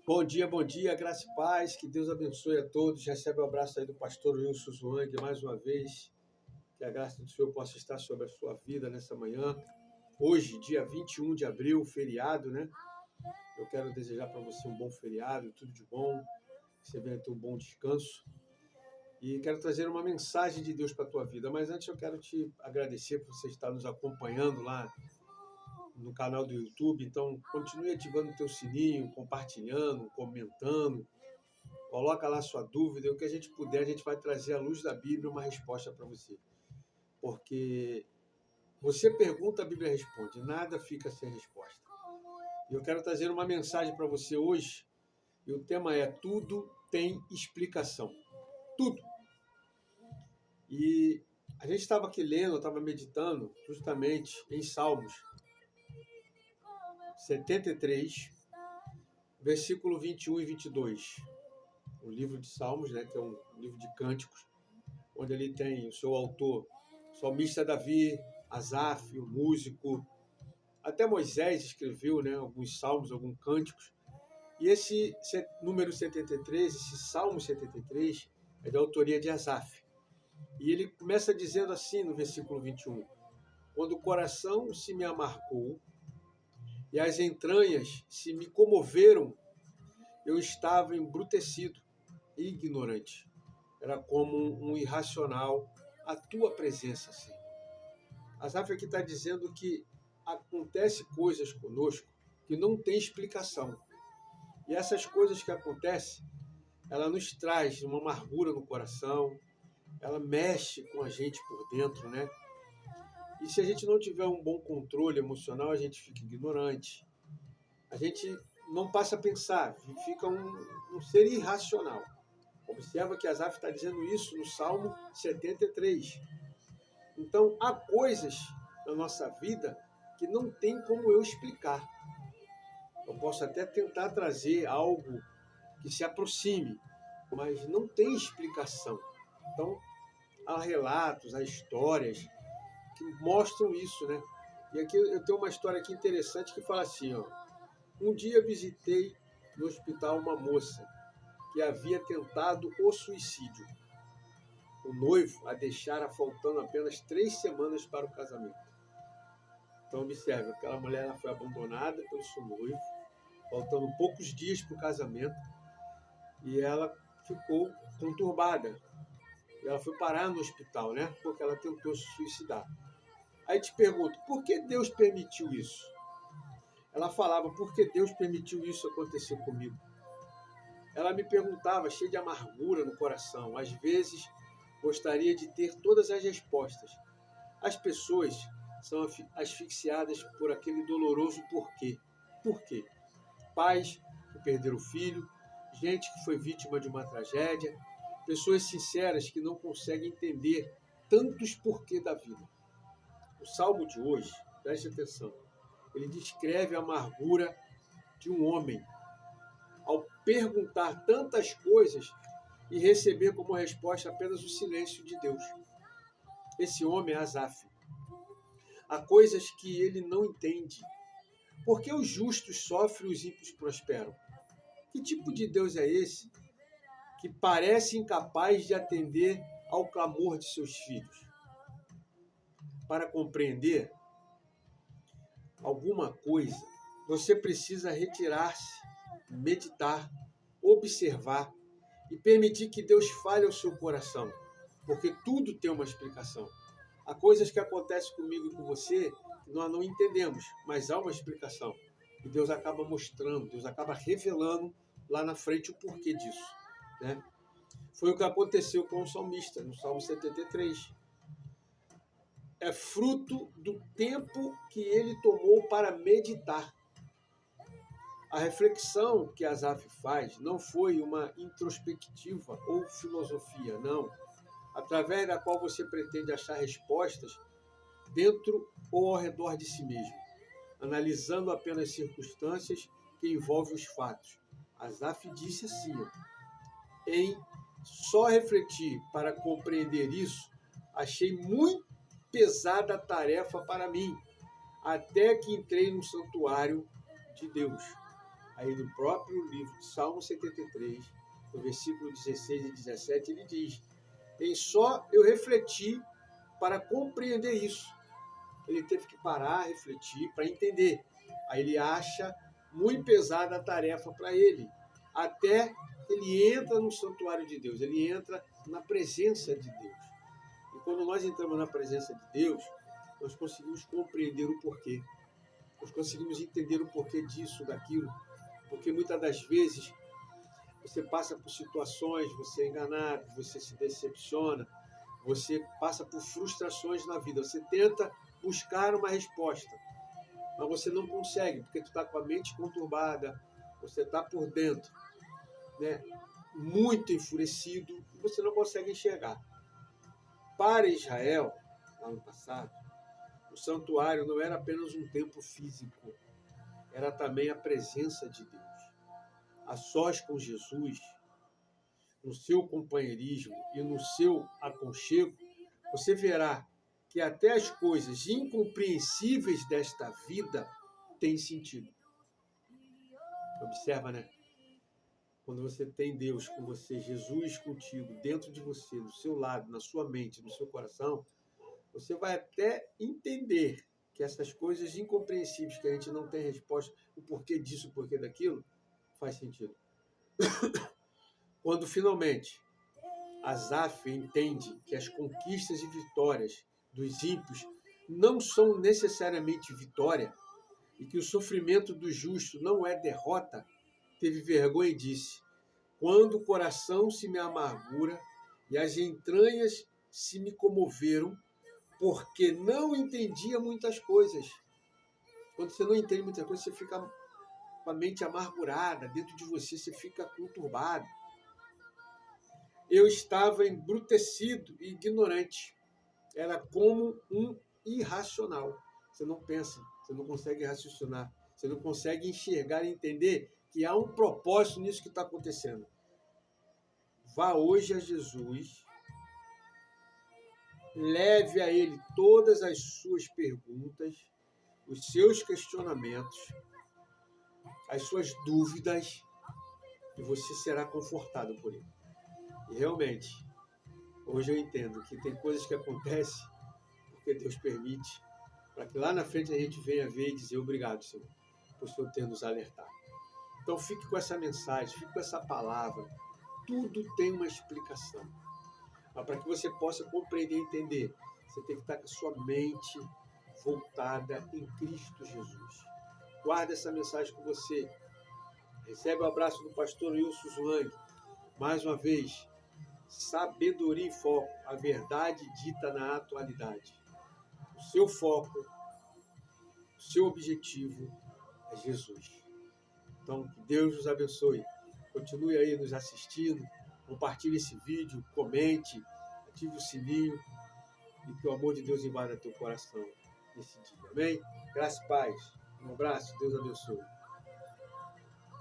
Bom dia, graça e paz, que Deus abençoe a todos. Recebe o abraço aí do pastor Wilson Zhuang, mais uma vez, que a graça do Senhor possa estar sobre a sua vida nessa manhã. Hoje, dia 21 de abril, feriado, né? Eu quero desejar para você um bom feriado, tudo de bom, que você venha ter um bom descanso. E quero trazer uma mensagem de Deus para a tua vida, mas antes eu quero te agradecer por você estar nos acompanhando lá no canal do YouTube. Então, continue ativando o teu sininho, compartilhando, comentando. Coloca lá sua dúvida, o que a gente puder, a gente vai trazer à luz da Bíblia uma resposta para você. Porque você pergunta, a Bíblia responde, nada fica sem resposta. E eu quero trazer uma mensagem para você hoje, e o tema é Tudo tem explicação. Tudo. E a gente estava aqui lendo, eu estava meditando justamente em Salmos 73, versículo 21 e 22. O livro de Salmos, né, que é um livro de cânticos, onde ele tem o seu autor, o salmista Davi, Asaf, o músico, até Moisés escreveu, né, alguns salmos, alguns cânticos. E esse número 73, esse Salmo 73, é de autoria de Asaf. E ele começa dizendo assim no versículo 21, quando o coração se me amargou e as entranhas se me comoveram, eu estava embrutecido e ignorante. Era como um irracional a tua presença, Senhor. Asaf aqui está dizendo que acontece coisas conosco que não tem explicação. E essas coisas que acontecem, ela nos traz uma amargura no coração, ela mexe com a gente por dentro, né? E se a gente não tiver um bom controle emocional, a gente fica ignorante. A gente não passa a pensar, fica um ser irracional. Observa que Asaf está dizendo isso no Salmo 73. Então, há coisas na nossa vida que não tem como eu explicar. Eu posso até tentar trazer algo que se aproxime, mas não tem explicação. Então, há relatos, há histórias que mostram isso, né? E aqui eu tenho uma história aqui interessante que fala assim, ó. Um dia visitei no hospital uma moça que havia tentado o suicídio. O noivo a deixara faltando apenas 3 semanas para o casamento. Então, observe, aquela mulher ela foi abandonada pelo seu noivo, faltando poucos dias para o casamento, e ela ficou conturbada. E ela foi parar no hospital, né? Porque ela tentou se suicidar. Aí te pergunto, por que Deus permitiu isso? Ela falava, por que Deus permitiu isso acontecer comigo? Ela me perguntava, cheia de amargura no coração. Às vezes, gostaria de ter todas as respostas. As pessoas são asfixiadas por aquele doloroso porquê. Por quê? Pais que perderam o filho, gente que foi vítima de uma tragédia, pessoas sinceras que não conseguem entender tantos porquê da vida. O salmo de hoje, preste atenção, ele descreve a amargura de um homem ao perguntar tantas coisas e receber como resposta apenas o silêncio de Deus. Esse homem é Asaf. Há coisas que ele não entende. Por que os justos sofrem e os ímpios prosperam? Que tipo de Deus é esse que parece incapaz de atender ao clamor de seus filhos? Para compreender alguma coisa, você precisa retirar-se, meditar, observar e permitir que Deus fale ao seu coração, porque tudo tem uma explicação. Há coisas que acontecem comigo e com você que nós não entendemos, mas há uma explicação. E Deus acaba mostrando, Deus acaba revelando lá na frente o porquê disso, né? Foi o que aconteceu com o salmista, no Salmo 73. É fruto do tempo que ele tomou para meditar. A reflexão que Asaf faz não foi uma introspectiva ou filosofia, não, através da qual você pretende achar respostas dentro ou ao redor de si mesmo, analisando apenas circunstâncias que envolvem os fatos. Asaf disse assim, em só refletir para compreender isso, achei muito pesada a tarefa para mim, até que entrei no santuário de Deus. Aí no próprio livro de Salmo 73, no versículo 16 e 17, ele diz: em só eu refletir para compreender isso. Ele teve que parar, refletir para entender. Aí ele acha muito pesada a tarefa para ele, até ele entra no santuário de Deus, ele entra na presença de Deus. E quando nós entramos na presença de Deus, nós conseguimos compreender o porquê. Nós conseguimos entender o porquê disso, daquilo. Porque muitas das vezes você passa por situações, você é enganado, você se decepciona, você passa por frustrações na vida, você tenta buscar uma resposta, mas você não consegue, porque tu está com a mente conturbada, você está por dentro, né, muito enfurecido, e você não consegue enxergar. Para Israel, lá no passado, o santuário não era apenas um templo físico, era também a presença de Deus. A sós com Jesus, no seu companheirismo e no seu aconchego, você verá que até as coisas incompreensíveis desta vida têm sentido. Observa, né? Quando você tem Deus com você, Jesus contigo, dentro de você, do seu lado, na sua mente, no seu coração, você vai até entender que essas coisas incompreensíveis que a gente não tem resposta, o porquê disso, o porquê daquilo, faz sentido. Quando finalmente Asaf entende que as conquistas e vitórias dos ímpios não são necessariamente vitória e que o sofrimento do justo não é derrota, teve vergonha e disse: quando o coração se me amargura e as entranhas se me comoveram, porque não entendia muitas coisas. Quando você não entende muitas coisas, você fica com a mente amargurada, dentro de você fica conturbado. Eu estava embrutecido e ignorante. Era como um irracional. Você não pensa, você não consegue raciocinar, você não consegue enxergar e entender que há um propósito nisso que está acontecendo. Vá hoje a Jesus, leve a Ele todas as suas perguntas, os seus questionamentos, as suas dúvidas, e você será confortado por Ele. E realmente, hoje eu entendo que tem coisas que acontecem porque Deus permite, para que lá na frente a gente venha ver e dizer obrigado, Senhor, por o Senhor ter nos alertado. Então fique com essa mensagem, fique com essa palavra. Tudo tem uma explicação. Mas para que você possa compreender e entender, você tem que estar com a sua mente voltada em Cristo Jesus. Guarda essa mensagem com você. Recebe o abraço do pastor Wilson Zwang. Mais uma vez, sabedoria e foco, a verdade dita na atualidade. O seu foco, o seu objetivo é Jesus. Então, que Deus nos abençoe. Continue aí nos assistindo, compartilhe esse vídeo, comente, ative o sininho e que o amor de Deus invada teu coração nesse dia. Amém? Graça e paz. Um abraço. Deus abençoe.